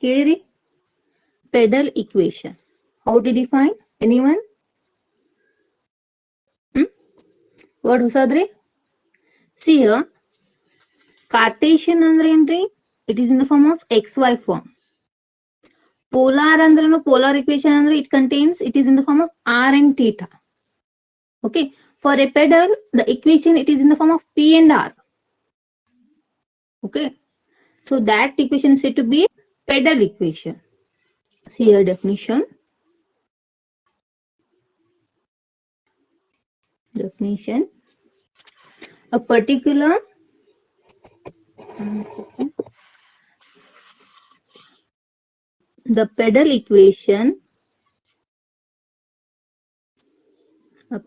ಕೇಳಿರಿ pedal equation. How to define? Anyone? What ಹೊಸದ್ರಿ? See here, Cartesian ಅಂದ್ರೆ ಏನ್ರಿ? It is in the form of xy form. Polar ಅಂದ್ರೇನು polar equation ಅಂದ್ರೆ it is in the form of r and theta. Okay, for a pedal the equation it is in the form of p and r. Okay, so that equation is said to be pedal equation. See your definition. A particular the pedal equation of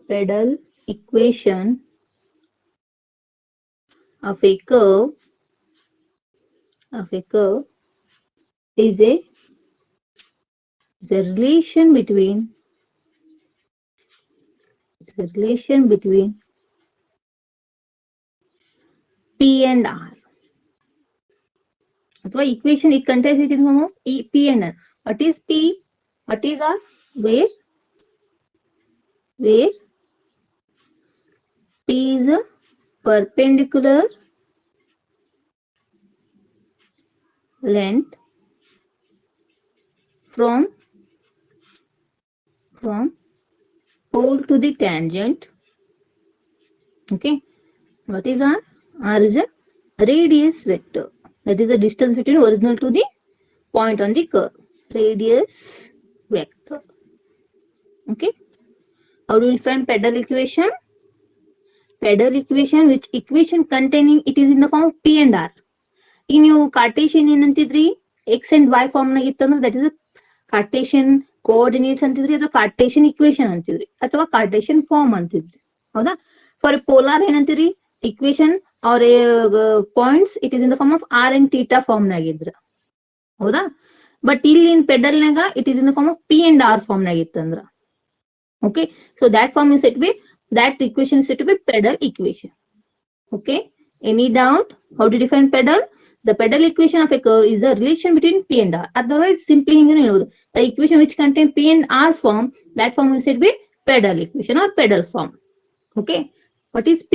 a curve is a relation between p and r. ಅಥವಾ equation it contains it in form of p and r. What is p? What is r? Where p is a perpendicular length from pole to the tangent. Okay, what is r? R is a radius vector. That is the distance between original to the point on the curve. Radius vector. Okay, how do we define pedal equation? Pedal equation, which equation containing it is in the form of p and r. ಈಗ ನೀವು Cartesian ಏನಂತಿದ್ರಿ X and Y form ನಾಗ ಇತ್ತಂದ್ರೆ that is Cartesian coordinates ಅಂತಿದ್ರಿ ಅಥವಾ Cartesian equation ಅಂತಿದ್ರಿ ಅಥವಾ Cartesian form ಅಂತಿದ್ರಿ. ಹೌದಾ? ಫಾರ್ ಪೋಲಾರ್ ಏನಂತೀರಿ? Equation or points it is in the form of r and theta form ನಾಗಿದ್ರ. ಹೌದಾ? ಬಟ್ ಇಲ್ಲಿ ಇನ್ ಪೆಡಲ್ನಾಗ it is in the form of p and r form ನಾಗಿತ್ತಂದ್ರ. Okay, so that form is said to be, that equation is said to be pedal equation. Okay, any doubt how to define pedal? The pedal equation of a curve is the relation between p and r. Otherwise simply ಹಿಂಗನೇ ಹೇಳೋದು, the equation which contain p and r form, that form is said to be pedal equation or pedal form. Okay, what is p?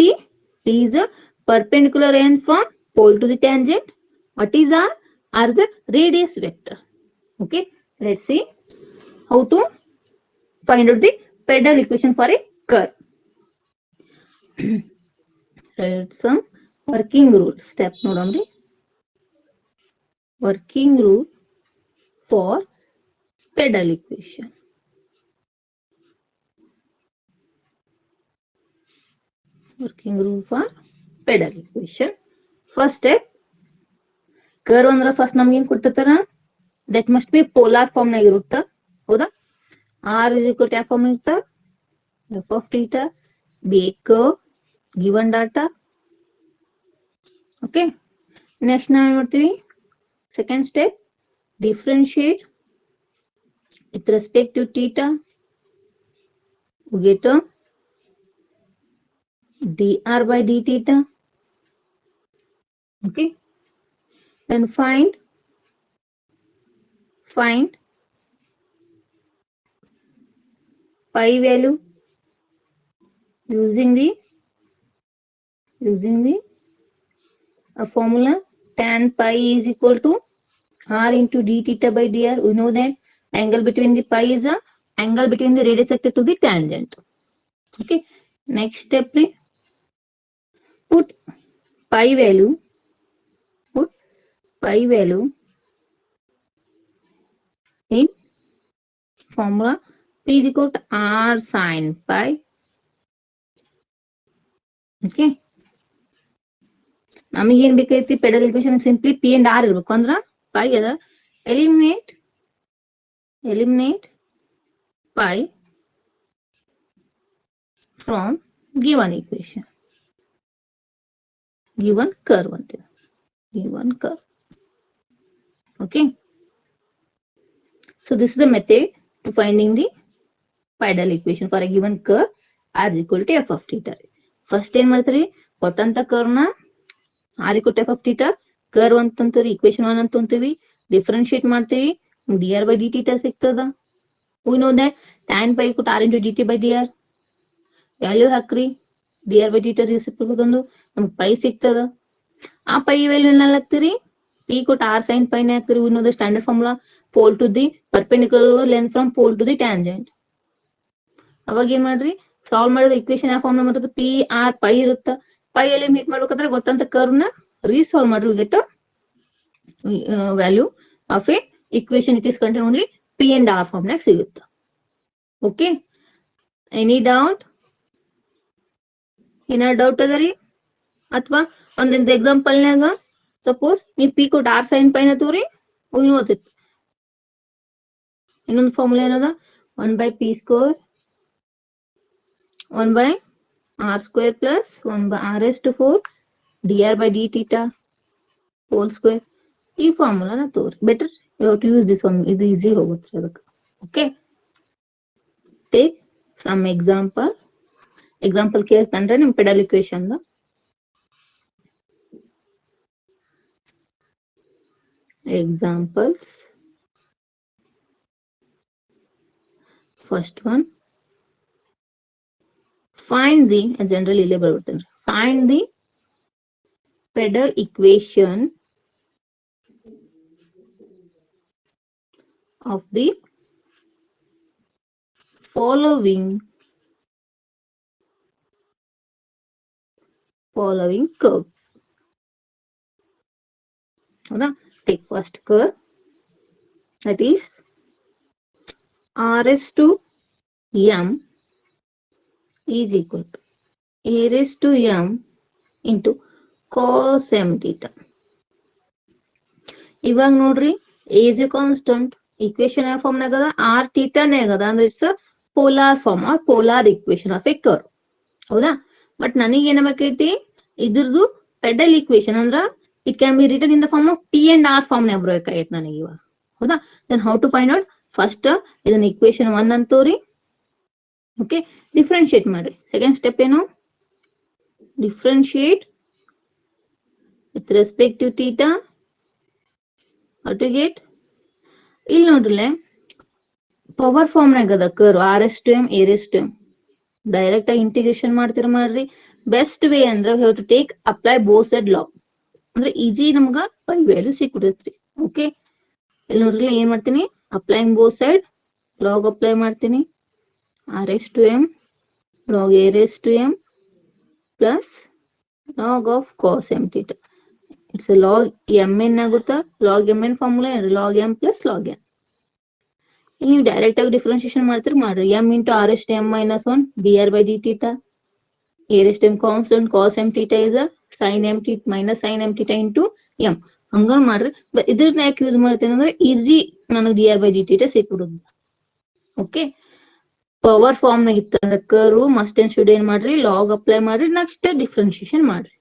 P is a perpendicular end from pole to the tangent. What is r? R is the radius vector. Okay, let's see how to find out the pedal equation for a curve. Some working rule step ನೋಡೋಣ್ರಿ. Working rule for pedal equation. Working rule for pedal equation. First step, curve ಅಂದ್ರೆ first ನಮ್ಗೆ ಏನ್ ಕೊಟ್ಟಿರ್ತಾರ? That must be polar form ನಾಗ ಇರುತ್ತ. ಹೌದಾ? R is equal to f form ಇರುತ್ತ. F of theta be a curve given data. Okay, next ನಾವು ಏನ್ ಮಾಡ್ತೀವಿ? Second step, differentiate with respect to theta. We get a dr by d theta. Okay, then find pi value using the formula tan pi is equal to r into d theta by dr. We know that angle between the pi is a angle between the radius vector to the tangent. Okay, next step, put pi value in formula p is equal to r sin pi. Okay, ನಮಗೆ ಏನ್ ಬೇಕೈತಿ? Pedal equation simply p and r ಇರ್ಬೇಕು. ಅಂದ್ರ pi ಅದ eliminate pi from given equation, given curve ಅಂತೀವಿ. Given curve. Okay, so this is the method to finding the pedal equation for a given curve r is equal to f of theta. First ಏನ್ ಮಾಡ್ತೀರಿ? ಕೊಟ್ಟಂತ curve ನ r equal to f of theta curve ಅಂತಂತೀವಿ, equation 1 ಅಂತಂತೀವಿ. Differentiate ಮಾಡ್ತೀವಿ dr by dt ಸಿಗ್ತದ. we know that tan pi equal to r into dt by dr. Value ಹಾಕ್ರಿ, dr by dt reciprocal ಬಂದು ನಮ್ಗೆ ಪೈ ಸಿಗ್ತದ. ಆ ಪೈ ವ್ಯಾಲ್ಯೂ ಏನ್ ಹಾಕ್ತಿರಿ, p equal to r sin pi ನೇ ಹಾಕ್ತಿರಿ. we know the standard formula pole to the perpendicular length from pole to the tangent. ಅವಾಗ ಏನ್ ಮಾಡ್ರಿ, ಸಾಲ್ವ್ ಮಾಡಿದ್ರೆ ಇಕ್ವೇಶನ್ ಯಾವ ಫಾರ್ಮ್ ಬರ್ತದೆ, ಪಿ ಆರ್ ಪೈ ಇರುತ್ತ. ಪೈ ಅಲ್ಲಿ ಮೀಟ್ ಮಾಡ್ಬೇಕಂದ್ರೆ ಗೊತ್ತಂತ ಕರ್ವ್ ನ ರೀಸಾಲ್ವ್ ಮಾಡ್ರಿ, get value of a equation it is contain only p and r form ನಾಗ ಸಿಗುತ್ತ. Okay, any doubt? ಏನಾರ ಡೌಟ್ ಅದ ರೀ? ಅಥವಾ ಒಂದೊಂದು ಎಕ್ಸಾಂಪಲ್ ನಾಗ ಸಪೋಸ್ ನೀವು ಪಿ ಕೊಟ್ಟು ಆರ್ ಸೈನ್ ಪೈನ ತೋರಿ, ಓದ್ತಿತ್ತು. ಇನ್ನೊಂದು ಫಾರ್ಮುಲಾ ಏನದ, 1/p square 1/r square plus 1/r to 4 dr by d theta whole square. ಈ ಫಾರ್ಮುಲಾನ ತೋರಿ. Better you have to use this one, ಇದು ಈಸಿ ಹೋಗುತ್ತೆ ಅದಕ್ಕೆ. ಓಕೆ, ಟೇಕ್ ಸಮ್ ಎಕ್ಸಾಂಪಲ್ ಕೇಳ್ತಾನ್ರೆ ನಿಮ್ pedal equation examples. First one, find the generally find the pedal equation of the following curve. Take first curve, that is r raised to m is equal to a raised to m into cos m theta. ಇವಾಗ ನೋಡ್ರಿ, a is a constant, equation ಯಾವ form ನಾಗದ, r theta ನಾಗದ, ಅಂದ್ರೆ it's polar form or polar equation of a curve. ಹೌದಾ? But ನನಗೆ ಏನ್ಬೇಕೈತಿ, ಇದ್ರದ್ದು ಪೆಡಲ್ ಇಕ್ವೇಶನ್ ಅಂದ್ರ it can be written in the form of p and r form ನಾಗ ಬರ್ಬೇಕಾಗೈತೆ ನನಗೆ ಇವಾಗ. ಹೌದಾ? Then how to find out, first ಇದನ್ನ ಇಕ್ವೇಶನ್ 1 ಅಂತೋರಿ. ಓಕೆ, ಡಿಫ್ರೆನ್ಶಿಯೇಟ್ ಮಾಡ್ರಿ. ಸೆಕೆಂಡ್ ಸ್ಟೆಪ್ ಏನು, differentiate with respect to theta. How to get, ಇಲ್ಲಿ ನೋಡ್ರಲೆ ಪವರ್ ಫಾರ್ಮ್ ನಾಗ ಅದ curve, r s to m a raise to m. Direct ಆಗಿ integration ಮಾಡ್ರಿ. Best way ಅಂದ್ರೆ have to take apply both side log, ಅಂದ್ರೆ easy ನಮ್ಗ pi value ಸಿಕ್ಬಿಡತ್ರಿ. Okay, ಇಲ್ಲಿ ನೋಡ್ರಿ ಏನ್ ಮಾಡ್ತೀನಿ, applying both side log apply ಮಾಡ್ತೀನಿ. r raised to m log a raised to m plus log of cos m theta. It's a log mn ಆಗುತ್ತಾ, log mn formula log m plus log n. ನೀವು direct ಆಗಿ differentiation ಮಾಡ್ರಿ. m into r raised to m minus 1 dr by d theta. a raised to m constant, cos m theta is a sin m theta minus sin m theta into m. ಹಂಗ ಮಾಡ್ರಿ. ಇದ್ರನ್ನ ಯಾಕೆ use ಮಾಡ್ತೇನೆ ಅಂದ್ರೆ easy ನನಗೆ dr by d theta ಸಿಕ್ಬಿಡುದು. Okay, power form ನಾಗ ಇತ್ತಂದ್ರೆ curve must and should ಏನ್ ಮಾಡ್ರಿ, ಲಾಗ್ ಅಪ್ಲೈ ಮಾಡ್ರಿ, ನೆಕ್ಸ್ಟ್ ಡಿಫ್ರೆನ್ಶಿಯೇಷನ್ ಮಾಡ್ರಿ.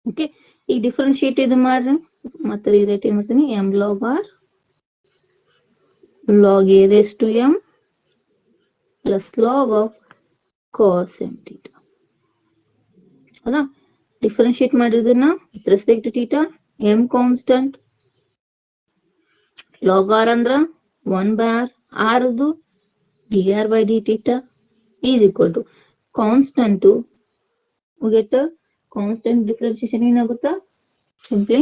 ಓಕೆ, ಈಗ ಡಿಫ್ರೆನ್ಶಿಯೇಟ್ ಇದು ಮಾಡ್ರಿ, ಮತ್ತೆ ರೇಟ್ ಏನ್ ಮಾಡ್ತೀನಿ, m log r log a raised to m plus log of cos m theta. ಹೌದಾ? ಡಿಫ್ರೆನ್ಶಿಯೇಟ್ ಮಾಡಿರೋದನ್ನ with respect to theta, m constant, log r ಅಂದ್ರ 1/r, r ಇದು dr by d theta is equal to constant to get a constant differentiation ಏನಾಗುತ್ತಾ, ಸಿಂಪ್ಲಿ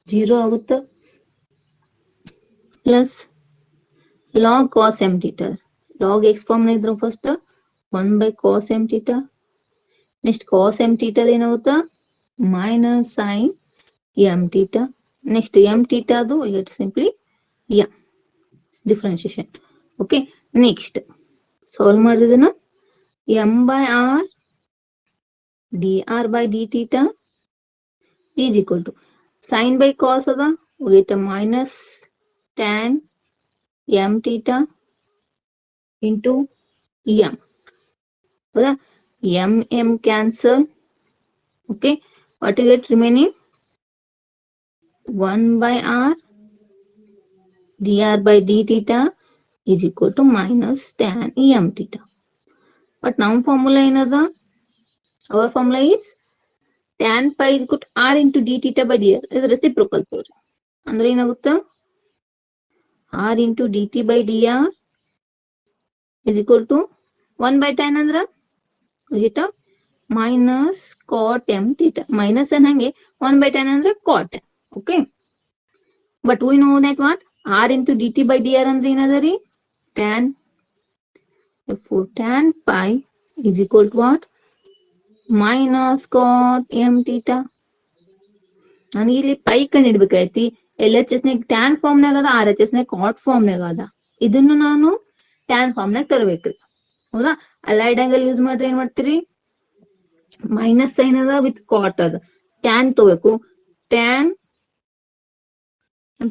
0 ಆಗುತ್ತಾ, plus log cos m theta. log x form ನ ಇದ್ರ first 1/cos m theta. Next cos m theta ಏನಾಗುತ್ತಾ, minus sin m theta. Next m theta ಅದು get simply m differentiation. Okay, next solve ಮಾಡಿದನ m/r dr by d theta is equal to sin by cos ಅದ, get a minus tan m theta into m. ಹೌದಾ? m cancel. Okay, what you get remaining, 1/r dr by d theta is equal to minus tan m theta. But now formula ಏನದ, our formula is tan pi is equal to r into d theta by dr. ಇದು reciprocal ತೋರಿ. ಅಂದ್ರೆ ಏನಾಗುತ್ತಾ, r into dt by dr is equal to 1 by tan ಅಂದ್ರ get minus cot m theta. Minus ಅನ್ನಂಗೆ 1 by tan ಅಂದ್ರೆ cot. Okay. But we know that what? R into dt by dr ಅಂದ್ರೆ ಏನದ ರೀ? Tan. Therefore, tan pi is equal to what? Minus cot m theta. ನನಗೆ ಇಲ್ಲಿ pi ಕಂಡು ಹಿಡ್ಬೇಕಾಯ್ತಿ. LHS ನಾಗ tan form ನಾಗ ಅದ, RHS ನಾಗ ಕಾಟ್ ಫಾರ್ಮ್ ನಾಗ ಅದ. ಇದನ್ನು ನಾನು ಟ್ಯಾನ್ ಫಾರ್ಮ್ ನಾಗ ತರಬೇಕ್ರಿ. ಹೌದಾ? ಅಲೈಡ್ ಆಂಗಲ್ ಯೂಸ್ ಮಾಡ್ರಿ ಏನ್ ಮಾಡ್ತೀರಿ? ಮೈನಸ್ ಸೈನ್ ಅದ ವಿತ್ ಕಾಟ್ ಅದ. ಟ್ಯಾನ್ ತಗೋಬೇಕು. ಟ್ಯಾನ್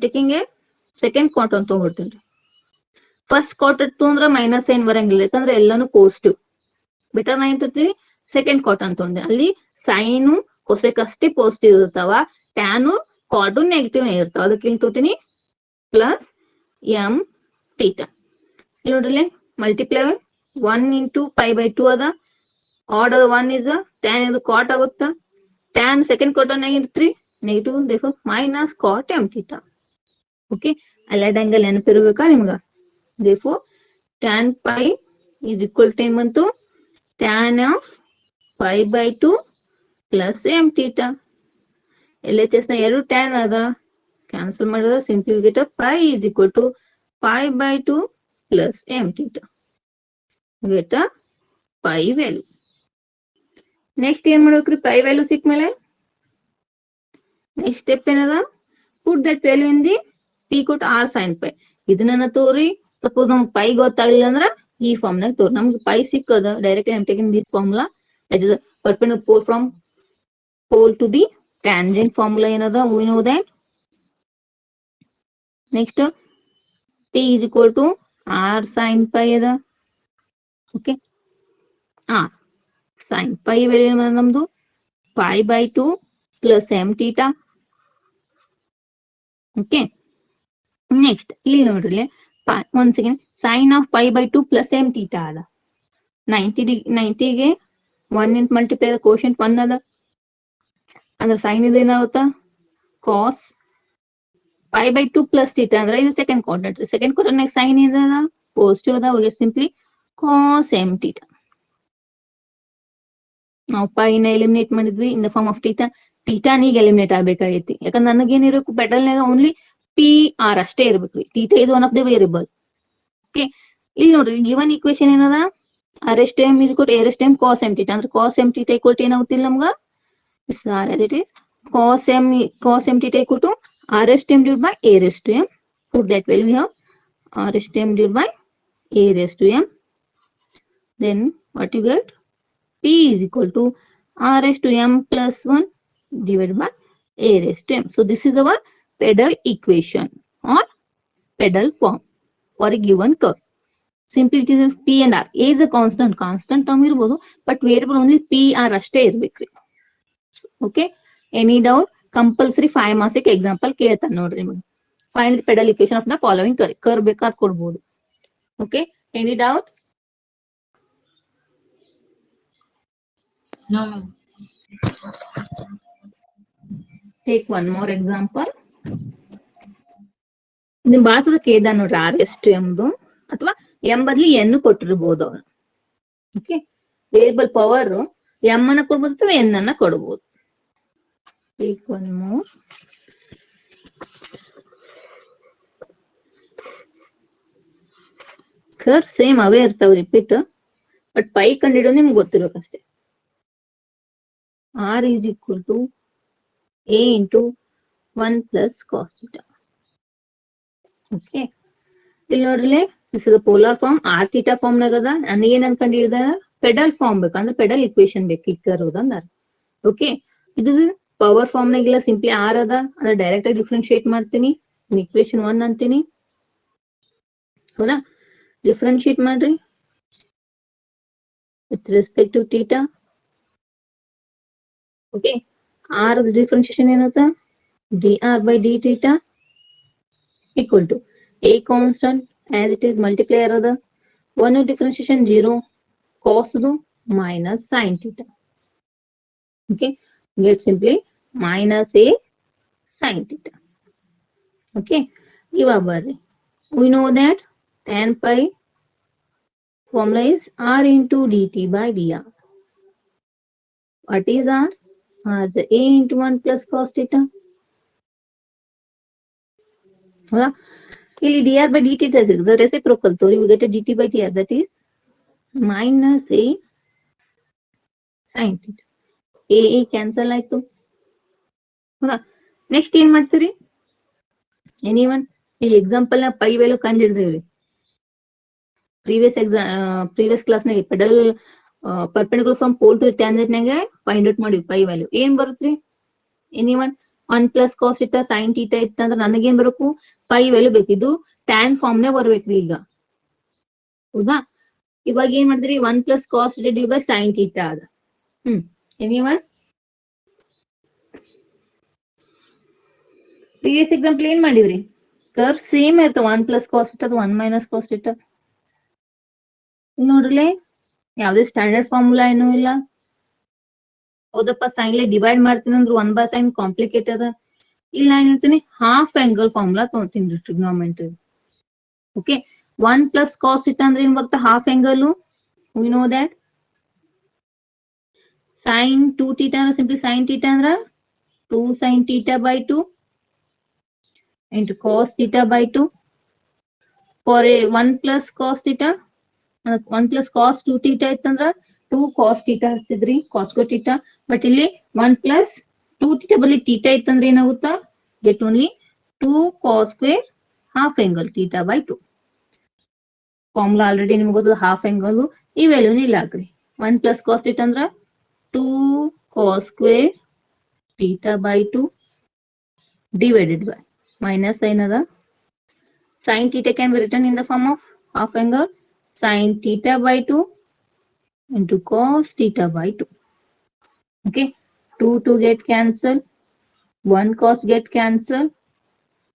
ಟೇಕಿಂಗ್ ಎ ಸೆಕೆಂಡ್ ಕಾಟ್ ಅಂತ ತಗೊಳ್ತೀನಿ. ಫಸ್ಟ್ ಕಾಟ್ ತೊಂದ್ರ ಮೈನಸ್ ಸೈನ್ ಬರಂಗಿಲ್ಲ, ಯಾಕಂದ್ರೆ ಎಲ್ಲಾನು ಪಾಸಿಟಿವ್. ಬೆಟರ್ ನಾ ಏನ್ ಸೆಕೆಂಡ್ ಕಾಟ್ ಅಂತ ತೊಂದ್ರೆ, ಅಲ್ಲಿ ಸೈನು ಕೊಸೆಕ್ ಅಷ್ಟೇ ಪಾಸಿಟಿವ್ ಇರ್ತಾವ, ಟ್ಯಾನು ಕಾಟು ನೆಗೆಟಿವ್ ಇರ್ತಾವ. ಅದಕ್ಕೆ ಇಲ್ಲಿ ತೋತೀನಿ ಪ್ಲಸ್ ಎಂ ಥೀಟಾ. ಇಲ್ಲಿ ನೋಡ್ರಿ ಮಲ್ಟಿಪ್ಲೈ 1 into pi by 2 ಅದ. ಆಡ್ 1 is ಟ್ಯಾನ್ ಇದು ಕಾಟ್ ಆಗುತ್ತಾ. ಟ್ಯಾನ್ ಸೆಕೆಂಡ್ ಕಾಟ್ ಇರ್ತ್ರಿ negative, therefore minus cot m theta. Okay, allied angle ನೆನಪಿರ್ಬೇಕಾ ನಿಮ್ಗ? Therefore tan pi is equal to ಏನ್ ಬಂತು? Tan of pi by 2 plus m theta. LHS ನ ಎರಡು ಟ್ಯಾನ್ ಅದ, ಕ್ಯಾನ್ಸಲ್ ಮಾಡಿದ್ರೆ simply get pi is equal to pi by 2 plus m theta. Get a pi value. Next ಏನ್ ಮಾಡ್ಬೇಕ್ರಿ? Pi value ಸಿಕ್ಕ ಮೇಲೆ ನೆಕ್ಸ್ಟ್ ಸ್ಟೆಪ್ ಏನದ? Put that value in the p ಕೊಟ್ r sin pi. ಇದನ್ನ ತೋರಿ. ಸಪೋಸ್ ನಮ್ಗೆ ಪೈ ಗೊತ್ತಾಗ್ಲಿಲ್ಲ ಅಂದ್ರ ಈ ಫಾರ್ಮ್ ನಾಗ ತೋರಿ. ನಮ್ಗೆ ಪೈ ಸಿಕ್ಕದ directly I am taking this formula that is perpendicular from pole to the tangent formula ಏನದ? we know that. Next p is equal to r sin pi ಅದ. Okay, r sin pi value ಏನದ ನಮ್ದು? pi by 2 plus m theta. Okay, next ಇಲ್ಲಿ ನೋಡ್ರಿ, ಒಂದ್ second, sine of pi by 2 plus m theta ಅದ. 90ಗೆ 1 ಇಂತ multiply ಅದ, quotient 1 ಅದ. ಅಂದ್ರೆ ಸೈನ್ ಇದು ಏನಾಗುತ್ತಾ? ಕಾಸ್ pi by 2 plus theta ಅಂದ್ರೆ ಇದು second quadrant. Second quadrant sine ಇದದ ಪಾಸಿಟಿವ್ ಅದ, we get simply cos m theta. ನಾವು ಪೈನ ಎಲಿಮಿನೇಟ್ ಮಾಡಿದ್ವಿ in the form of theta. ಥೀಟಾನಿಗೆ ಎಲಿಮಿನೇಟ್ ಆಗ್ಬೇಕಾಗೈತಿ, ಯಾಕಂದ್ರೆ ನನಗೇನಿರ್ಬೇಕು? ಪೆಡಲ್ನಾಗ ಓನ್ಲಿ ಪಿ ಆರ್ ಅಷ್ಟೇ ಇರ್ಬೇಕ್ರಿ. Theta is one of the variable. Okay, ಇಲ್ಲಿ ನೋಡ್ರಿ ಗಿವನ್ ಈಕ್ವೇಶನ್ ಏನದ? r s to m is equal to a s to m cos m theta. ಅಂದ್ರೆ cos m theta equal to ಏನಾಗುತ್ತಿಲ್ಲ ನಮ್ಗ? Sir, as it is cos m theta equal to r s to m divided by a s to m. Put that value here, r s to m divided by a s to m. Then what you get? P is equal to r s to m plus 1 divided by a raised to m. So this is our pedal equation or pedal form for a given curve. Simply it is p and r. A is a constant term irbodu, but variable only p r ashte irbekri. Okay, any doubt? Compulsory 5 marks example ಕೇಳ್ತಾನೆ ನೋಡ್ರಿ ನಿಮಗೆ. Find the pedal equation of the following curve ಬೇಕಾದ್ ಕೊಡ್ಬೋದು. Okay, any doubt? No. Take one more example. ನಿಮ್ ಭಾಷದ ಕೇಳ್ದ ನೋಡ್ರಿ, R ಎಷ್ಟು ಎಂಬುದು ಅಥವಾ ಎಂ ಬದ್ಲಿ ಎನ್ ಕೊಟ್ಟಿರ್ಬೋದು ಅವ್ರು. ಓಕೆ, ವೇರಿಯಬಲ್ ಪವರ್ ಎಂ ಅನ್ನ ಕೊಡ್ಬೋದು ಅಥವಾ ಎನ್ ಅನ್ನ ಕೊಡ್ಬೋದು. Take one more. Sir same ಅವೇ ಇರ್ತಾವ ರಿಪೀಟ್, ಬಟ್ ಪೈ ಕಂಡಿಡೋದು ನಿಮ್ಗೆ ಗೊತ್ತಿರ್ಬೇಕಷ್ಟೇ. r is equal to a into 1 plus cos theta. Okay, ಇಲ್ಲಿ ನೋಡ್ರಿ, this is polar form. R theta form ನಾಗದ. ನನಗೇನ್ ಅನ್ಕೊಂಡಿದ್ದ? ಪೆಡಲ್ ಫಾರ್ಮ್ ಬೇಕಂದ್ರೆ ಪೆಡಲ್ ಇಕ್ವೇಶನ್ ಬೇಕು ಇಕ್ಕರೋದಂದ. ಓಕೆ, ಇದು ಪವರ್ ಫಾರ್ಮ್ ನಾಗಿಲ್ಲ, ಸಿಂಪ್ಲಿ ಆರ್ ಅದ. ಅಂದ್ರೆ ಡೈರೆಕ್ಟ್ ಆಗಿ ಡಿಫ್ರೆನ್ಶಿಯೇಟ್ ಮಾಡ್ತೀನಿ, ಇಕ್ವೇಶನ್ 1 ಅಂತೀನಿ. ಹೌದಾ? ಡಿಫ್ರೆನ್ಶಿಯೇಟ್ ಮಾಡ್ರಿ with respect to theta. Okay, r differentiation ಏನಂತ? dr by d theta equal to a constant as it is multiplier other 1 differentiation 0 cos do minus sin theta. Okay, get simply minus a sin theta. Okay, ಇವಾಗ ಬರ್ರಿ We know that tan pi formula is r into dt by dr. What is r? R is a into 1 plus cos theta. ಹೌದಾ? ಇಲ್ಲಿ dr by dt ಸಿಗುತ್ತೆ reciprocal ತೋರಿ we get a dt by dr, that is minus a sin theta. a cancel ಆಯ್ತು. ಹೌದಾ? Next ಏನ್ ಮಾಡ್ತೀರಿ? Anyone ಈ example ನ ಪೈ ವ್ಯಾಲ್ಯೂ ಕಂಡು ಹಿಡಿದ್ರಿ. ಪ್ರೀವಿಯಸ್ ಕ್ಲಾಸ್ ನಾಗ pedal perpendicular from pole to tangent ನಾಗ ಫೈಂಡ್ ಔಟ್ ಮಾಡಿವಿ ಪೈ ವ್ಯಾಲ್ಯೂ. ಏನ್ ಬರುತ್ತ್ರಿ? Anyone 1 plus cos theta sine theta ಇತ್ತಂದ್ರ ನನಗೇನ್ ಬರಬೇಕು? ಪೈ ವ್ಯಾಲ್ಯೂ ಬೇಕಿದ್ದು ಟ್ಯಾನ್ ಫಾರ್ಮ್ ನೇ ಬರ್ಬೇಕ್ರಿ ಈಗ. ಹೌದಾ? ಇವಾಗ ಏನ್ ಮಾಡಿದ್ರಿ? 1 plus cos divide by sine theta ಅದ. ಎನಿವನ್ ಪ್ರೀವಿಯಸ್ ಎಕ್ಸಾಂಪಲ್ ಏನ್ ಮಾಡಿದ್ರಿ? ಕರ್ವ್ ಸೇಮ್ ಇರ್ತವ 1 plus cos theta 1 minus cos theta. ನೋಡ್ರಿ ಯಾವ್ದೇ ಸ್ಟ್ಯಾಂಡರ್ಡ್ ಫಾರ್ಮುಲಾ ಏನೂ ಇಲ್ಲ. ಹೌದಪ್ಪ, ಸೈನ್ಲೆ ಡಿವೈಡ್ ಮಾಡ್ತೀನಿ ಅಂದ್ರೆ 1 ಬೈ ಸೈನ್ ಕಾಂಪ್ಲಿಕೇಟ್ ಅದ. ಇಲ್ಲಿ ನಾನು ಹೇಳ್ತೀನಿ ಹಾಫ್ ಆಂಗಲ್ ಫಾರ್ಮುಲಾ ತಗೋತೀನಿ trigonometry. Okay, 1 plus cos theta ಅಂದ್ರೆ ಏನ್ ಬರುತ್ತೆ? Half angle. We know that sine 2 theta ಅಂದ್ರೆ ಸಿಂಪ್ಲಿ ಸೈನ್ ಥೀಟಾ ಅಂದ್ರೆ 2 sine theta by 2 into cos theta by 2. For a 1 plus cos theta, 1 plus cos 2 theta ಇತ್ತಂದ್ರ 2 cos theta ಹಚ್ತಿದ್ರಿ, cos square theta. But ಇಲ್ಲಿ 1 plus 2 theta ಬಲ್ಲಿ theta ಇತ್ತಂದ್ರೆ ಏನಾಗುತ್ತಾ? get only 2 cos square half angle theta by 2. Formula already ನಿಮ್ಗೆ ಗೊತ್ತದ half angle. ಈ ವ್ಯಾಲ್ಯೂನ ಇಲ್ಲ ಹಾಕ್ರಿ. 1 plus cos theta ಅಂದ್ರ 2 cos square theta by 2 divided by minus sign ಅದ. Sin theta can be written in the form of half angle sin theta by 2 into cos theta by 2. Okay, 2 get cancelled, 1 cos get cancelled,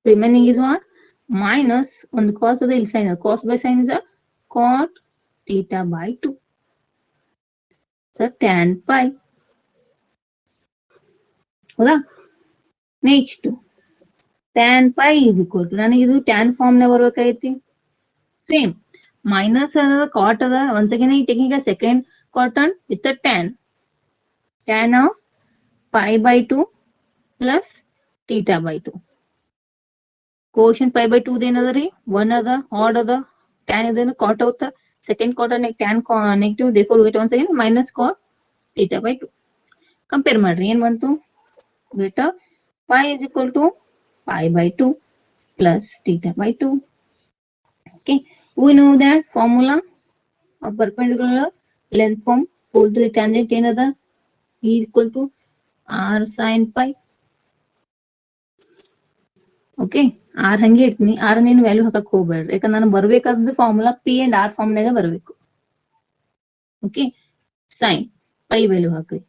remaining is what? Minus on the cos of the sign. Cos by sin is a cot theta by 2. So tan pi. ಹೌದಾ? Next tan pi is equal to, ನನಗೆ ಇದು tan form ನ ಬರ್ಬೇಕಾಯ್ತಿ. Same minus ಅದ, ಕಾಟ್ ಅದ. Once again I taking a second cotton with a tan of pi by 2 plus theta by 2. Question pi by 2 ಏನದ ರೀ? 1 ಅದ, add ಅದ, tan ಇದೇನು ಕಾಟ್ అవుತ. Second quarter tan negative, therefore we get once again minus cot theta by 2. Compare ಮಾಡ್ರಿ, ಏನ್ ಬಂತು? get a pi is equal to pi by 2 plus theta by 2. Okay, we know that formula of perpendicular length from pole to the tangent ಏನದ? E is equal to r sin pi. ಓಕೆ, r ಹಂಗೆ ಇಡ್ತೀನಿ. R ನೀನು value ಹಾಕಕ್ ಹೋಗ್ಬೇಡ್ರಿ, ಯಾಕಂದ್ರೆ ನಾನು ಬರ್ಬೇಕಾದ ಫಾರ್ಮುಲಾ ಪಿ ಅಂಡ್ ಆರ್ ಫಾರ್ಮ್ನಾಗ ಬರಬೇಕು. ಓಕೆ, ಸೈನ್ ಪೈ ವ್ಯಾಲ್ಯೂ ಹಾಕ್ರಿ.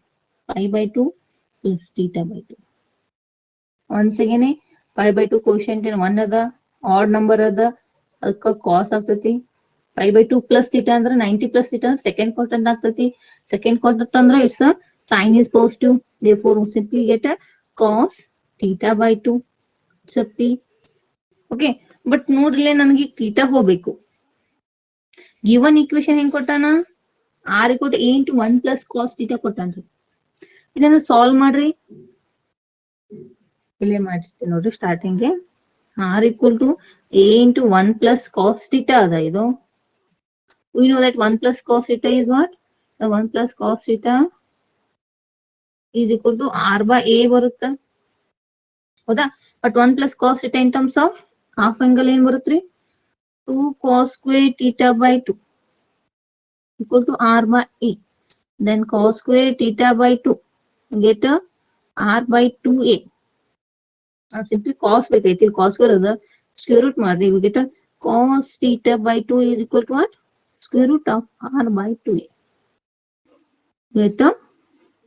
pi by 2 plus theta by 2. Once ಅಗೇನೆ pi by 2 ಕೋಶೆಂಟ್ 1 ಅದ, ಆಡ್ ನಂಬರ್ ಅದ, ಅದಕ್ಕೆ ಕಾಸ್ ಆಗ್ತೈತಿ. pi by 2 plus theta ಅಂದ್ರೆ 90 plus theta ಅಂದ್ರೆ ಸೆಕೆಂಡ್ ಕ್ವಾಡ್ರಂಟ್ ಆಗ್ತೈತಿ. ಸೆಕೆಂಡ್ ಕ್ವಾಡ್ರಂಟ್ ಅಂದ್ರೆ it's sine is positive, therefore we simply get a cos theta by 2. It's a p. Okay, but ನೋಡ್ರಿ ನನಗೆ ಥೀಟಾ ಹೋಗ್ಬೇಕು. ಗಿವನ್ ಈಕ್ವೇಶನ್ ಹೆಂಗ್ ಕೊಟ್ಟಾನ? r equal to a into 1 plus cos theta ಕೊಟ್ಟಾನ್ರಿ. ಇದನ್ನ solve ಮಾಡ್ರಿ. ಇಲ್ಲೇ ಮಾಡಿರ್ತೀನಿ ನೋಡ್ರಿ ಸ್ಟಾರ್ಟಿಂಗ್ ಗೆ. r equal to a into 1 plus cos theta ಅದ ಇದು. We know that 1 plus cos theta is what? The 1 plus cos theta is equal to r by a ಬರುತ್ತೆ. ಹೌದಾ? But 1 plus cos theta in terms of half angle ಏನ್ ಬರುತ್ತ್ರಿ? 2 cos square theta by 2 equal to r by a. Then cos square theta by 2 get a r by 2a. Simply cos ಬೇಕೈತಿ, cos square ಅದ, square root ಮಾಡ್ರಿ. We get a cos theta by 2 is equal to what? Square root of r by 2a. Get a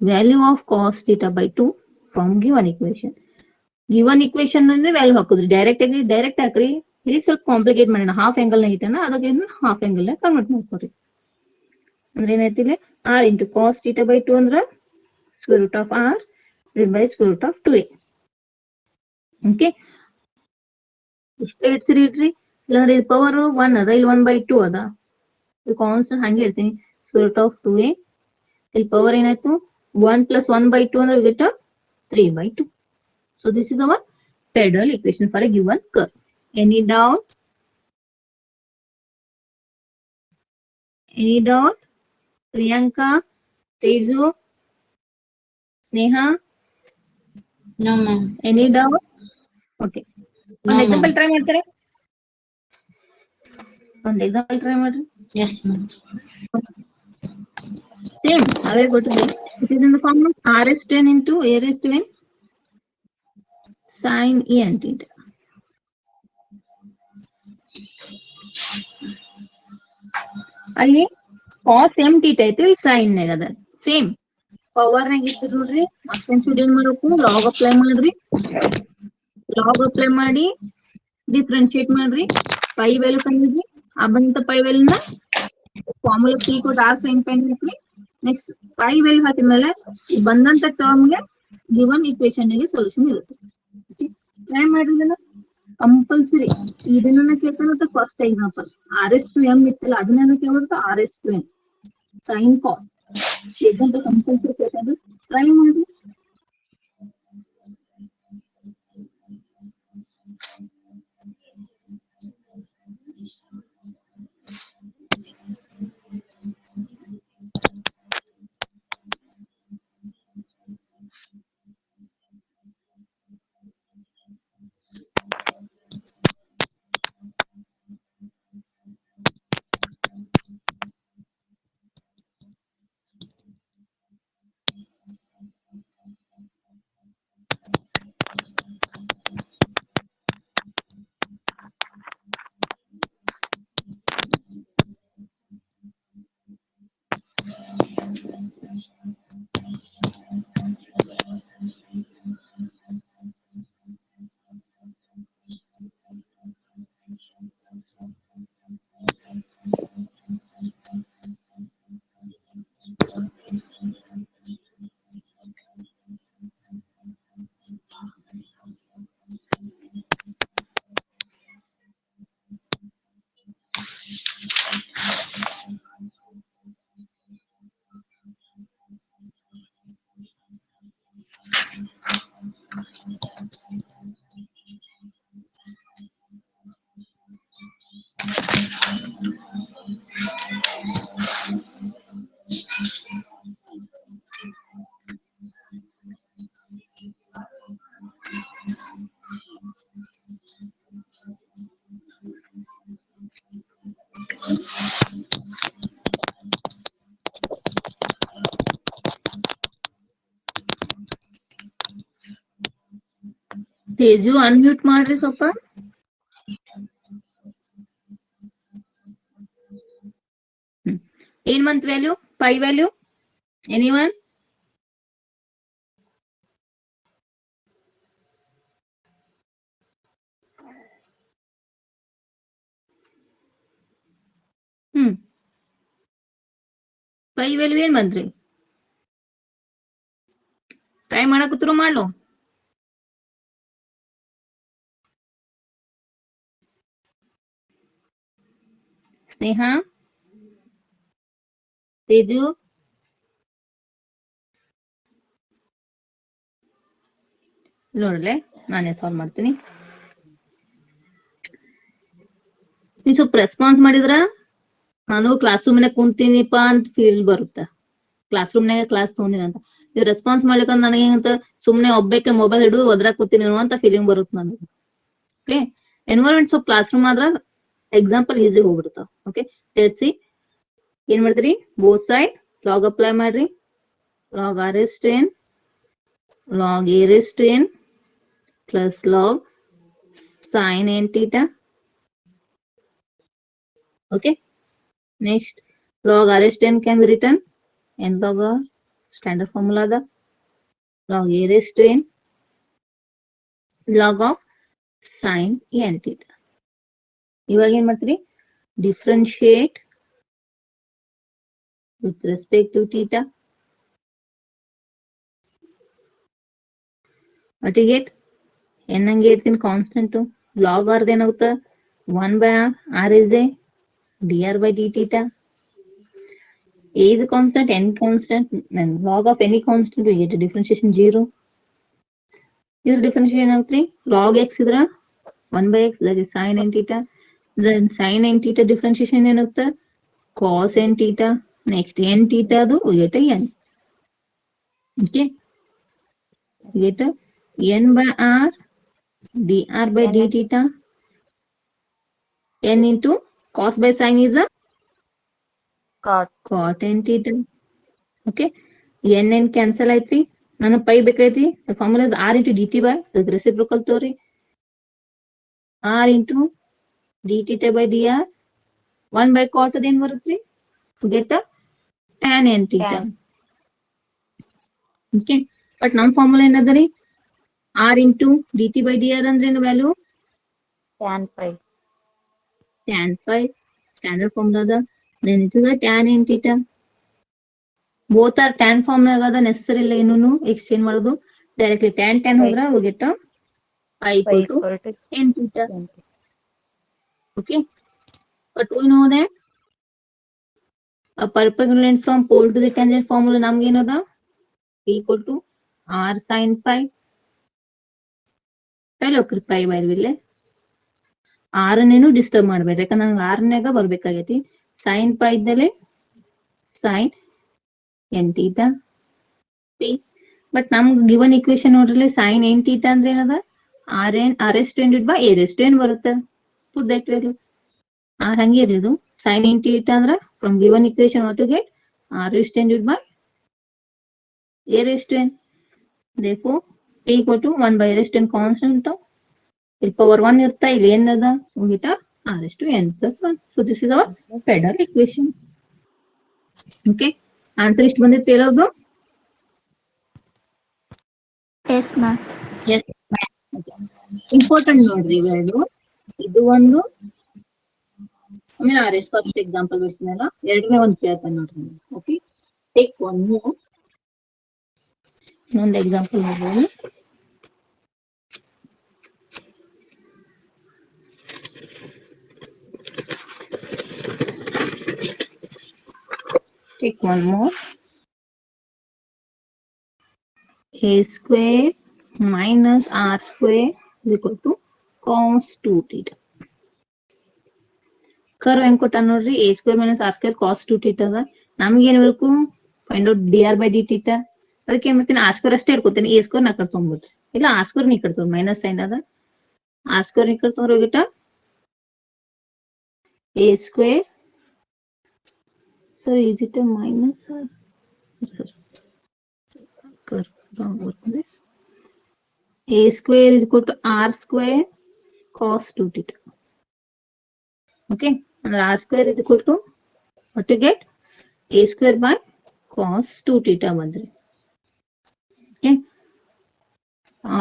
value of cos theta by 2 from given equation. Given equation ಅಂದ್ರೆ value ಹಾಕುದ್ರಿ. Direct ಹಾಕ್ರಿ. ಇಲ್ಲಿ ಸ್ವಲ್ಪ complicate ಮಾಡೋಣ. Half angle ಐತನ, ಅದಕ್ಕೆ half angle convert ಮಾಡ್ಕೊರಿ. ಅಂದ್ರೆ ಏನಾಯ್ತಿಲ್ಲ, r into cos theta by 2 ಅಂದ್ರ square root of r by square root of 2a. Okay, ಇಷ್ಟ ಇಡ್ತೀರಿ ಇಡ್ರಿ. ಇಲ್ಲಾಂದ್ರೆ ಇದು ಪವರ್ 1 ಅದ, ಇಲ್ಲಿ 1/2 ಅದ. ಇದು ಕಾನ್ಸ್ಟೆಂಟ್ ಹಂಗೆ ಇರ್ತೀನಿ. √2a. ಇಲ್ಲಿ ಪವರ್ ಏನಾಯ್ತು 1 + 1/2 ಅಂದ್ರೆ get 3/2. So this is our Padel equation for a given curve. Any doubt? Any doubt? Priyanka, Teju, Sneha? No, ma'am. Any doubt? Okay. No, ಒಂದು ಎಕ್ಸಾಂಪಲ್ ma'am. ಟ್ರೈ ಮಾಡ್ತಾರೆ. ಒಂದು ಎಕ್ಸಾಂಪಲ್ ಟ್ರೈ ಮಾಡ್ರಿ. Yes, ma'am. Same. ಅವೇ ಗೊತ್ತಿದೆ. It is in the form of r(n) into a(n) sin e and theta. ಅಲ್ಲಿ cos m theta ಐತಿ, ಇಲ್ಲಿ sin ನಾಗ ಅದ. ಸೇಮ್ ಪವರ್ ನಾಗ ಇತ್ತು ನೋಡ್ರಿ. ಮಸ್ಟ್ ಅಂಡ್ ಶುಡ್ ಏನ್ ಮಾಡಬೇಕು, ಲಾಗ್ ಅಪ್ಲೈ ಮಾಡ್ರಿ. ಲಾಗ್ ಅಪ್ಲೈ ಮಾಡಿ ಡಿಫ್ರೆನ್ಶಿಯೇಟ್ ಮಾಡ್ರಿ. ಪೈ ವ್ಯಾಲ್ಯೂ ಕಂಡಿದ್ರಿ. ಆ ಬಂದಂತ ಪೈ ವ್ಯಾಲ್ಯೂನ ಫಾರ್ಮುಲಾ p ಕೊಟ್ಟು r sin ಪೈ ಹಾಕಿ. ನೆಕ್ಸ್ಟ್ ಪೈ ವ್ಯಾಲ್ಯೂ ಹಾಕಿದ್ಮೇಲೆ ಈ ಬಂದಂತ ಟರ್ಮ್ಗೆ ಗಿವನ್ ಇಕ್ವೇಶನ್ ಗೆ ಸೊಲ್ಯೂಷನ್ ಇರುತ್ತೆ. ಟ್ರೈ ಮಾಡ್ರಿ ಇದನ್ನ. ಕಂಪಲ್ಸರಿ ಇದನ್ನ ಕೇಳ್ತಾನೆ. ಫಸ್ಟ್ ಎಕ್ಸಾಂಪಲ್ r(m) ಇತ್ತಲ್ಲ, ಅದನ್ನ ಕೇಳ್ಬೇಕು. r(n) sin cos example compulsory ಕೇಳ್ತಾನೆ. ಟ್ರೈ ಮಾಡ್ರಿ. ತೇಜು ಅನ್ಮ್ಯೂಟ್ ಮಾಡ್ರಿ ಸ್ವಲ್ಪ. ಏನ್ month value, pi value? Anyone? Pi value ಏನ್ ಬಂದ್ರಿ? ಟ್ರೈ ಮಾಡಕತ್ರು ಮಾಡ್ಲು. ಸ್ನೇಹ, ತೇಜು, ನೋಡ್ಲೆ ನಾನೇ ಸಾಲ್ವ್ ಮಾಡ್ತೀನಿ. ನೀವು ಸ್ವಲ್ಪ ರೆಸ್ಪಾನ್ಸ್ ಮಾಡಿದ್ರ ನಾನು ಕ್ಲಾಸ್ ರೂಮ್ನಾಗ ಕುಂತೀನಿಪ್ಪ ಅಂತ ಫೀಲ್ ಬರುತ್ತೆ. ಕ್ಲಾಸ್ ರೂಮ್ನಾಗ ಕ್ಲಾಸ್ ತೊಗೊಂಡಿನಿ ಅಂತ. ನೀವು ರೆಸ್ಪಾನ್ಸ್ ಮಾಡ್ಲಿಕ್ಕ ನನಗೆ ಹೆಂಗಂತ ಸುಮ್ನೆ ಒಬ್ಬಕ್ಕೆ ಮೊಬೈಲ್ ಹಿಡಿದು ಒದ್ರಾಕ್ ಕೂತೀನಿ ಅಂತ ಫೀಲಿಂಗ್ ಬರುತ್ತೆ ನನಗೆ. ಓಕೆ, ಎನ್ವೈರನ್ಮೆಂಟ್ಸ್ ಆಫ್ ಕ್ಲಾಸ್ ರೂಮ್ ಆದ್ರ ಎಕ್ಸಾಂಪಲ್ ಈಸಿ ಹೋಗ್ಬಿಡ್ತಾವ. ಓಕೆ, ಸಿ ಏನ್ ಮಾಡ್ತೀರಿ, ಬೋತ್ ಸೈಡ್ ಲಾಗ್ ಅಪ್ಲೈ ಮಾಡ್ರಿ. Log r(n) log a(n) plus log sin n theta. Okay, next log r(n) can be written n log r, standard formula the log a(n) log of sin n theta. ಇವಾಗ ಏನ್ ಮಾಡ್ತೀರಿ, differentiate with respect to theta. what you get? n ಹಂಗೆ ಇರ್ತೀನಿ constant. Log ಆರ್ದ ಏನಾಗುತ್ತೆ, 1 by r. R is a dr by d theta. A is a constant, n constant, and log of any constant we get a differentiation 0. This differentiation of 3 log x is 1 by x, that is sin n theta. Then sin n theta differentiation ಏನಾಗುತ್ತೆ cos n theta. Next n theta ಅದು we get a n. Okay, we get a n by r dr by d theta. N into cos by sin is a cot n theta. Okay, n cancel ಆಯ್ತ್ರಿ. ನನಗೆ pi ಬೇಕೈತಿ. The formula is r into dt by the reciprocal ತೋರಿ. r into d theta by dr. 1 by cot ಅದೇನ್ ಬರುತ್ತ್ರಿ? Get a tan n theta. Okay, but ನಮ್ಮ formula ಏನದರಿ? r into dt by dr ಅಂದ್ರೆ ಏನು ವ್ಯಾಲ್ಯೂ? tan pi. Tan pi standard formula ಅದ. Then it is a tan n theta. Both are tan formula agada, necessary ಇಲ್ಲ ಏನೂನು exchange ಮಾಡೋದು. Directly tan ಹೋದ್ರ we get a pi equal to n theta. Okay, but we know that a perpendicular from pole to the tangent formula ನಮ್ಗೆ ಏನದ? P equal to r sin pi. ಪೈಲೋಕ್ರಿ pi ಬೈಲ್ವಿಲ್ಲೆ r ನೇನು disturb ಮಾಡಬೇಡ್ರಿ, ಯಾಕಂದ್ರೆ ನಂಗೆ r ನಾಗ ಬರ್ಬೇಕಾಗೈತಿ. sin pi ಇದ್ದಲ್ಲಿ sin n theta p. But ನಮ್ಗೆ ಗಿವನ್ ಇಕ್ವೇಶನ್ ನೋಡ್ರಿ, sin n theta ಅಂದ್ರೆ ಏನದ? r s divided by a s n ಬರುತ್ತೆ. Put that value. r ಹಂಗೆ ಇರ್ಲಿ ಇದು. sin n theta ಅಂದ್ರೆ from given equation what to get? r is divided by a raised to n. Therefore p equal to 1 by a raised to n constant. ಇಲ್ಲಿ power 1 ಇರ್ತಾ, ಇಲ್ಲಿ ಏನದ? ಮುಗಿತ r is to n plus 1. So this is our Fedor equation. Okay, answer ಇಷ್ಟು ಬಂದಿತ್ತು ಎಲ್ಲರದು? Yes, ma'am. Yes. Important ನೋಡ್ರಿ ಇವೆರಡು. ಇದು ಒಂದು ಆಮೇಲೆ RS ಫಸ್ಟ್ ಎಕ್ಸಾಂಪಲ್ ಬಿಡಿಸಿನಲ್ಲ, ಎರಡನೇ ಒಂದು ಕೇಳ್ತಾನೆ ನೋಡ್ರಿ. Okay, take one more. ಇನ್ನೊಂದು ಎಕ್ಸಾಂಪಲ್ ನೋಡ್ರಿ. Take one more. A square minus r square is equal to cos 2 theta. Curve ಹೆಂಗ್ ಕೊಟ್ಟ ನೋಡ್ರಿ, a square minus r square cos 2 theta ಅದ. ನಮ್ಗೆ ಏನ್ ಬೇಕು? Find out dr by d theta. ಅದಕ್ಕೆ ಏನ್ ಮಾಡ್ತೀನಿ, r square ಅಷ್ಟೇ ಇಟ್ಕೋತೀನಿ, a square ನಾ ಕಡೆ ತೊಗೊಂಡ್ಬಿಡ್ರಿ. ಇಲ್ಲ r square ನೀ ಕಡೆ ತೊಗೊಂಡ್, ಮೈನಸ್ ಸೈನ್ ಅದ. r square ನೀ ಕಡೆ ತೊಗೊಂಡ್ರೆ ಹೋಗಿಟ್ಟ a square. Sorry, is it a minus or curve wrong ಬರ್ತದೆ. a square is equal to r square cos 2 theta. Okay, and r square is equal to what to get? A square by cos 2 theta ಬಂದ್ರಿ. Okay,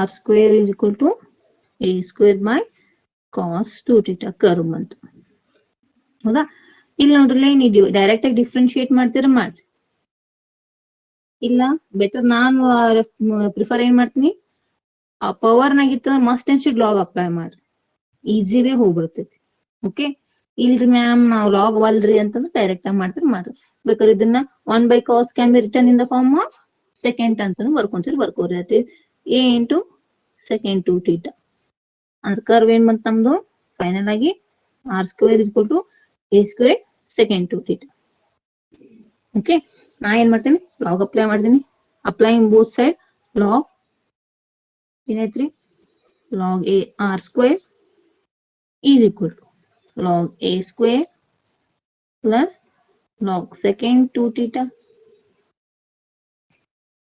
r square is equal to a square by cos 2 theta curve ಬಂತು. ಹೌದಾ? ಇಲ್ಲಿ ನೋಡ್ರಿ, ನೀವು direct ಆಗಿ differentiate ಮಾಡ್ತೀರ ಮಾಡ್ರಿ, ಇಲ್ಲ ಬೆಟರ್ ನಾನು ಪ್ರಿಫರ್ ಏನ್ ಮಾಡ್ತೀನಿ, ಆ ಪವರ್ ನಾಗಿತ್ತು must and should log apply ಮಾಡ್ರಿ, ಈಸಿವೇ ಹೋಗ್ಬಿಡ್ತೈತಿ. ಓಕೆ, ಇಲ್ರಿ ಮ್ಯಾಮ್ ನಾವು ಲಾಗ್ ಅಲ್ರಿ ಅಂತಂದ್ರೆ ಡೈರೆಕ್ಟ್ ಆಗಿ ಮಾಡ್ತೀರಿ ಮಾಡ್ರಿ. ಬೇಕಾದ್ರೆ ಇದನ್ನ 1 by cos can be return in the form of second ಅಂತ ಬರ್ಕೋರಿ. ಅದೇ a ಇಂಟು ಸೆಕೆಂಡ್ 2 theta. ಅಂದ್ರೆ ಕರ್ವ್ ಏನ್ ಬಂತ ನಮ್ದು ಫೈನಲ್ ಆಗಿ r square is equal to a square secant 2 theta. Okay, ನಾ ಏನ್ ಮಾಡ್ತೀನಿ, ಲಾಗ್ ಅಪ್ಲೈ ಮಾಡ್ತೀನಿ. ಅಪ್ಲೈಯಿಂಗ್ ಬೋತ್ ಸೈಡ್ ಲಾಗ್ ಏನೈತ್ರಿ, ಲಾಗ್ a r square is equal to log a square plus log secant 2 theta.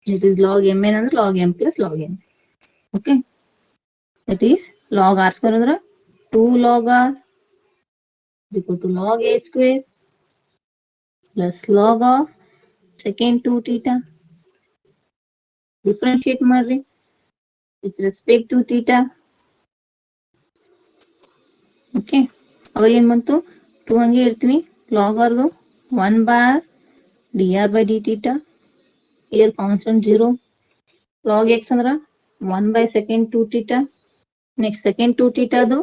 It is log mn ಅಂದ್ರೆ log m plus log n. Okay, that is log r square ಅಂದ್ರೆ 2 log r is equal to log a square plus log of secant 2 theta. Differentiate ಮಾಡ್ರಿ with respect to theta. Okay, ಅವಾಗ ಏನ್ ಬಂತು, 2 ಹಂಗೆ ಇರ್ತೀನಿ, log r 1 by dr by d theta. Here constant 0. log x ಅಂದ್ರ 1 by secant 2 theta. Next secant 2 theta ಅದು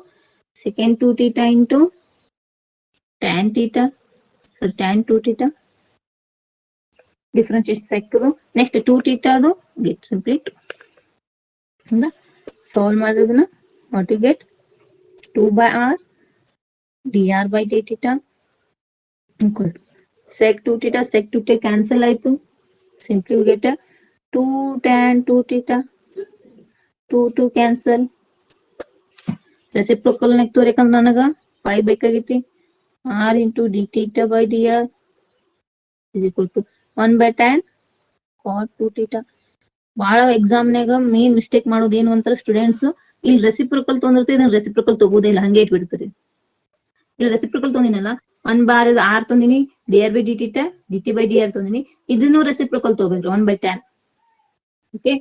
secant 2 theta into tan theta. So tan 2 theta. Differentiate second. Next 2 theta ಅದು get simply 2. ಹೌದಾ solve ಮಾಡೋದನ್ನ what you get 2 by r dr by d theta equal to sec 2 theta sec 2 theta cancel ಆಯ್ತು. Simply we get a 2 tan 2 theta 2 cancel. Reciprocal neck ತೋರಿಕಂದ್ರೆ ನನಗ 5 ಬೇಕಾಗಿತಿ r into d theta by dr is equal to 1 by tan cot 2 theta. ಬಹಳ ಎಕ್ಸಾಮ್ನಾಗ main mistake ಮಾಡೋದು ಏನು ಅಂತಾರೆ students, ಇಲ್ಲಿ reciprocal ತೊಂದಿರ್ತೀವಿ, ಇದನ್ನ reciprocal ತಗೋದೇ ಇಲ್ಲ, ಹಂಗೆ ಇಟ್ಬಿಡ್ತೀರಿ. ಇಲ್ಲಿ ರೆಸಿಪ್ರಿಕಲ್ ತೊಂದಿನಲ್ಲ, 1 ಬಾರ್ ಆರ್ ತೊಂದಿನಿ, d r by d theta d t by d r ತೊಂದಿನಿ, ಇದನ್ನು ರೆಸಿಪ್ರಿಕಲ್ ತಗೋಬೇಕ್ರಿ 1 by tan. ಓಕೆ,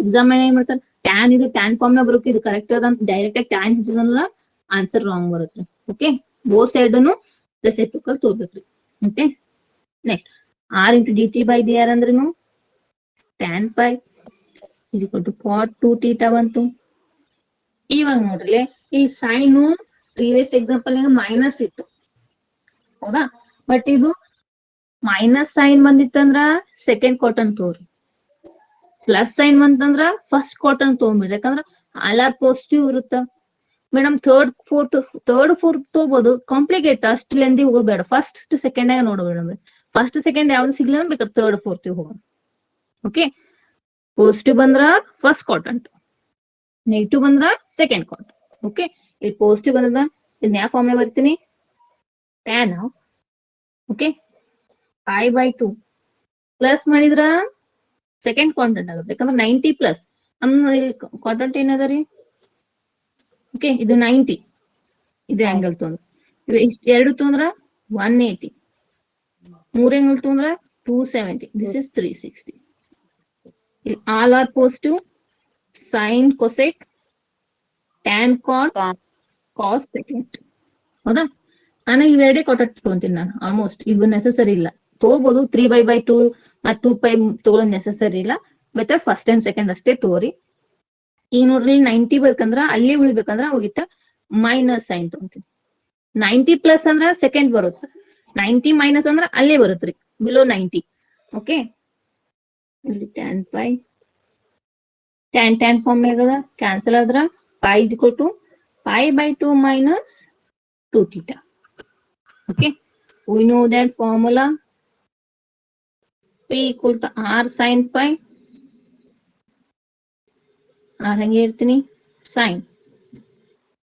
ಎಕ್ಸಾಮ್ ಏನ್ ಮಾಡ್ತಾರೆ, ಟ್ಯಾನ್ ಇದು ಟ್ಯಾನ್ ಫಾರ್ಮ್ ನ ಬರುತ್ತೆ, ಇದು ಕರೆಕ್ಟ್ ಅದ ಡೈರೆಕ್ಟ್ ಆಗಿ ಟ್ಯಾನ್ ಹಚ್ಚಿದ್ರೆ ಆನ್ಸರ್ ರಾಂಗ್ ಬರುತ್ತೆ. ಓಕೆ, ಬೋತ್ ಸೈಡ್ ರೆಸಿಪ್ರಿಕಲ್ ತಗೋಬೇಕ್ರಿ. Okay, next r into d t by d r ಅಂದ್ರೇನು tan pi is equal to cot 2 theta ಬಂತು. ಇವಾಗ ನೋಡ್ರಿ ಈ ಸೈನು ಪ್ರೀವಿಯಸ್ ಎಕ್ಸಾಂಪಲ್ ಮೈನಸ್ ಇತ್ತು, ಹೌದಾ, ಬಟ್ ಇದು ಮೈನಸ್ ಸೈನ್ ಬಂದಿತ್ತಂದ್ರ ಸೆಕೆಂಡ್ ಕಾಟನ್ ತೋರಿ, ಪ್ಲಸ್ ಸೈನ್ ಬಂತಂದ್ರ ಫಸ್ಟ್ ಕಾಟನ್ ತಗೊಂಡ್ಬಿಡ್ರಿ, ಯಾಕಂದ್ರ ಆಲ್ ಆರ್ ಪಾಸಿಟಿವ್ ಇರುತ್ತ. ಮೇಡಮ್ ಥರ್ಡ್ ಫೋರ್ತ್ ತಗೋಬಹುದು, ಕಾಂಪ್ಲಿಕೇಟ್ ಅಷ್ಟು ಲೆಂದಿ ಹೋಗಬೇಡ, ಫಸ್ಟ್ ಸೆಕೆಂಡ್ ಆಗ ನೋಡ್ಬೇಡ, ಫಸ್ಟ್ ಸೆಕೆಂಡ್ ಯಾವ್ದು ಸಿಗ್ಲಿಲ್ಲ ಬೇಕಾದ್ರೆ ಥರ್ಡ್ ಫೋರ್ತ್ ಹೋಗೋಣ. ಓಕೆ, ಪಾಸಿಟಿವ್ ಬಂದ್ರ ಫಸ್ಟ್ ಕ್ವಾಡ್ರಂಟ್, ನೆಗೆಟಿವ್ ಬಂದ್ರ ಸೆಕೆಂಡ್ ಕ್ವಾಡ್ರಂಟ್. ಓಕೆ, ಇಲ್ಲಿ ಪಾಸಿಟಿವ್ ಬಂದ ಇದನ್ನ ಯಾವ ಫಾರ್ಮ್ ಬರ್ತೀನಿ, ಟ್ಯಾನ್ ಓಕೆ 5/2 ಪ್ಲಸ್ ಮಾಡಿದ್ರ ಸೆಕೆಂಡ್ ಕ್ವಾಡ್ರಂಟ್ ಆಗುತ್ತೆ, ಯಾಕಂದ್ರೆ 90 ಪ್ಲಸ್ ಕ್ವಾಡ್ರಂಟ್ ಏನದ ರೀ. ಓಕೆ, ಇದು 90, ಇದು ಆಂಗಲ್ ತೊಂದ್ರೆ, ಎರಡು ತೊಂದ್ರ 180, ಮೂರ್ ಆಂಗಲ್ ತೊಂದ್ರ 270, this is 360. All are positive, sin, cosec, tan, cot, cos, secant. ಹೌದಾ, ನಾನು ಇವೆರಡೇ ಕಾಟಟ್ ತಗೊಂತೀನಿ, ನಾನು ಆಲ್ಮೋಸ್ಟ್ ಇವು ನೆಸೆಸರಿ ಇಲ್ಲ, ತಗೋಬಹುದು 3/2 ಮತ್ತು 2π ತಗೊಳ್ಳೋ ನೆಸೆಸರಿ ಇಲ್ಲ, ಬೆಟರ್ ಫಸ್ಟ್ ಅಂಡ್ ಸೆಕೆಂಡ್ ಅಷ್ಟೇ ತಗೋರಿ. ಈಗ ನೋಡ್ರಿ 90 ಬೇಕಂದ್ರ ಅಲ್ಲಿ ಉಳಿಬೇಕಂದ್ರ ಹೋಗಿತ್ತ ಮೈನಸ್ ಸೈನ್ ತಗೊಂತೀನಿ, 90 ಪ್ಲಸ್ ಅಂದ್ರ ಸೆಕೆಂಡ್ ಬರುತ್ತೆ, 90 ಮೈನಸ್ ಅಂದ್ರ ಅಲ್ಲೇ ಬರುತ್ತ್ರಿ ಬಿಲೋ 90. ಓಕೆ, ಇಲ್ಲಿ tan ಪೈ tan ಫಾರ್ಮ್ ಆಗದ ಕ್ಯಾನ್ಸಲ್ ಆದ್ರ pi is equal to 5/2 minus 2 theta. Okay, we know that formula p equal to r sin phi, r ಹಂಗೆ ಇರ್ತೀನಿ sin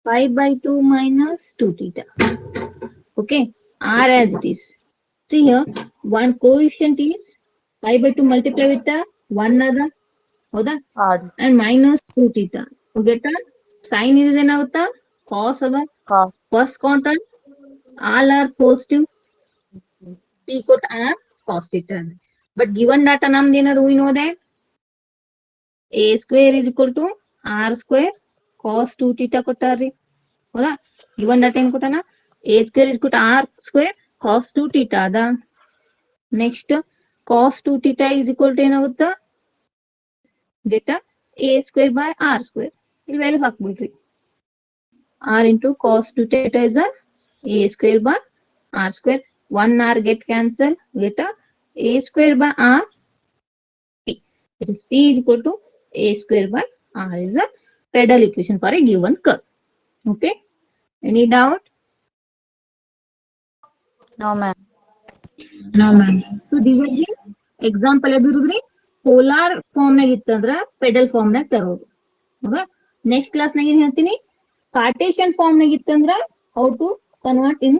5/2 minus 2 theta. Okay, r as it is. See here, one coefficient is 5/2 multiply with the 1 other, ಹೌದಾ, and minus 2 theta. We get a sin is ಏನಾಗುತ್ತಾ cos ಅದ, first quadrant all are positive, p equal to r cos theta. But given data ನಮ್ದು ಏನದು, we know that a square is equal to r square cos 2 theta ಕೊಟ್ಟಾರ್ರಿ, ಹೌದಾ. given data ಏನ್ ಕೊಟ್ಟಾನ, a square is equal to r square cos 2 theta ಅದ. Next cos 2 theta is equal to ಏನಾಗುತ್ತಾ, get a square by r square, ಇಲ್ಲಿ value ಹಾಕ್ಬಿಡ್ರಿ, r into cos 2 theta is a square by r square, 1 r get cancel, get a square by r p, it is p is equal to a square by r is a pedal equation for a given curve. Okay, any doubt? No ma'am. No ma'am. So this is the example ಎದುರುದ್ರಿ polar form ನಾಗ ಇತ್ತಂದ್ರ pedal form ನಾಗ ತರೋದು, ಹೌದಾ. Next class ನಾಗ ಏನ್ ಹೇಳ್ತೀನಿ, Cartesian form ನಾಗ ಇತ್ತಂದ್ರ ಹೌ ಟು ಕನ್ವರ್ಟ್ ಇನ್